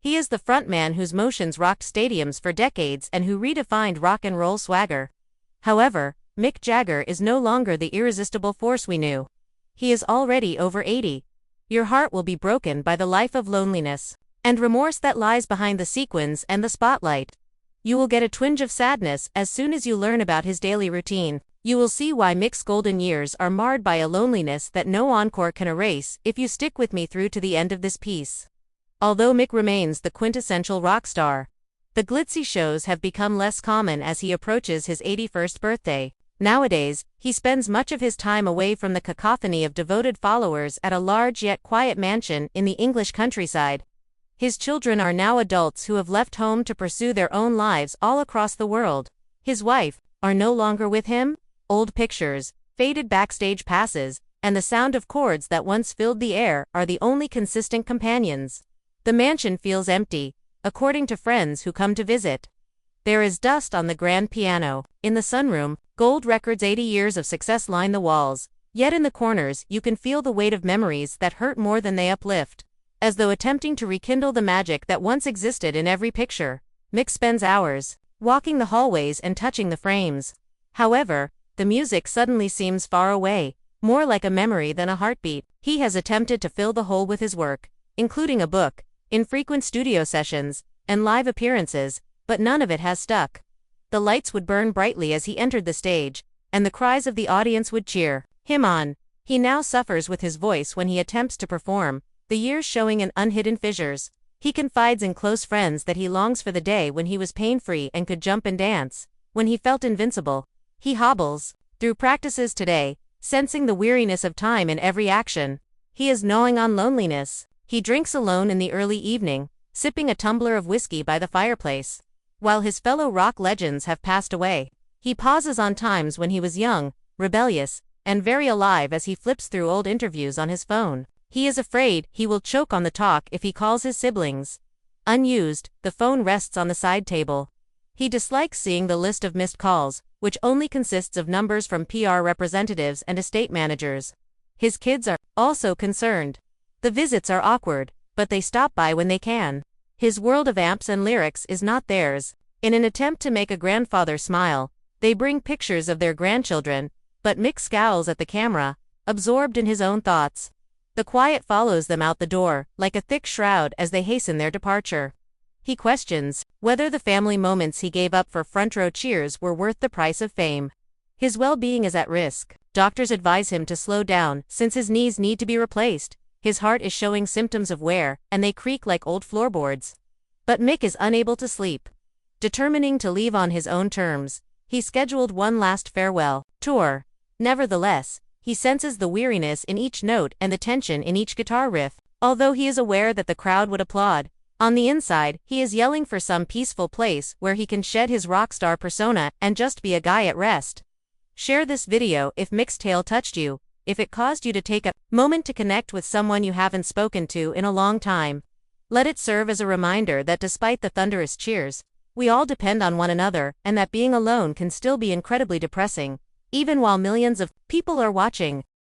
He is the frontman whose motions rocked stadiums for decades and who redefined rock and roll swagger. However, Mick Jagger is no longer the irresistible force we knew. He is already over 80. Your heart will be broken by the life of loneliness and remorse that lies behind the sequins and the spotlight. You will get a twinge of sadness as soon as you learn about his daily routine. You will see why Mick's golden years are marred by a loneliness that no encore can erase if you stick with me through to the end of this piece. Although Mick remains the quintessential rock star, the glitzy shows have become less common as he approaches his 81st birthday. Nowadays, he spends much of his time away from the cacophony of devoted followers at a large yet quiet mansion in the English countryside. His children are now adults who have left home to pursue their own lives all across the world. His wife are no longer with him. Old pictures, faded backstage passes, and the sound of chords that once filled the air are the only consistent companions. The mansion feels empty, according to friends who come to visit. There is dust on the grand piano. In the sunroom, gold records 80 years of success line the walls, yet in the corners you can feel the weight of memories that hurt more than they uplift. As though attempting to rekindle the magic that once existed in every picture, Mick spends hours walking the hallways and touching the frames. However, the music suddenly seems far away, more like a memory than a heartbeat. He has attempted to fill the hole with his work, including a book, infrequent studio sessions, and live appearances, but none of it has stuck. The lights would burn brightly as he entered the stage, and the cries of the audience would cheer him on. He now suffers with his voice when he attempts to perform, the years showing in unhidden fissures. He confides in close friends that he longs for the day when he was pain-free and could jump and dance, when he felt invincible. He hobbles through practices today, sensing the weariness of time in every action. He is gnawing on loneliness. He drinks alone in the early evening, sipping a tumbler of whiskey by the fireplace. While his fellow rock legends have passed away, he pauses on times when he was young, rebellious, and very alive as he flips through old interviews on his phone. He is afraid he will choke on the talk if he calls his siblings. Unused, the phone rests on the side table. He dislikes seeing the list of missed calls, which only consists of numbers from PR representatives and estate managers. His kids are also concerned. The visits are awkward, but they stop by when they can. His world of amps and lyrics is not theirs. In an attempt to make a grandfather smile, they bring pictures of their grandchildren, but Mick scowls at the camera, absorbed in his own thoughts. The quiet follows them out the door, like a thick shroud as they hasten their departure. He questions whether the family moments he gave up for front-row cheers were worth the price of fame. His well-being is at risk. Doctors advise him to slow down since his knees need to be replaced. His heart is showing symptoms of wear, and they creak like old floorboards. But Mick is unable to sleep. Determining to leave on his own terms, he scheduled one last farewell tour. Nevertheless, he senses the weariness in each note and the tension in each guitar riff. Although he is aware that the crowd would applaud, on the inside, he is yelling for some peaceful place where he can shed his rock star persona and just be a guy at rest. Share this video if Mick's tale touched you, if it caused you to take a moment to connect with someone you haven't spoken to in a long time. Let it serve as a reminder that despite the thunderous cheers, we all depend on one another, and that being alone can still be incredibly depressing, even while millions of people are watching.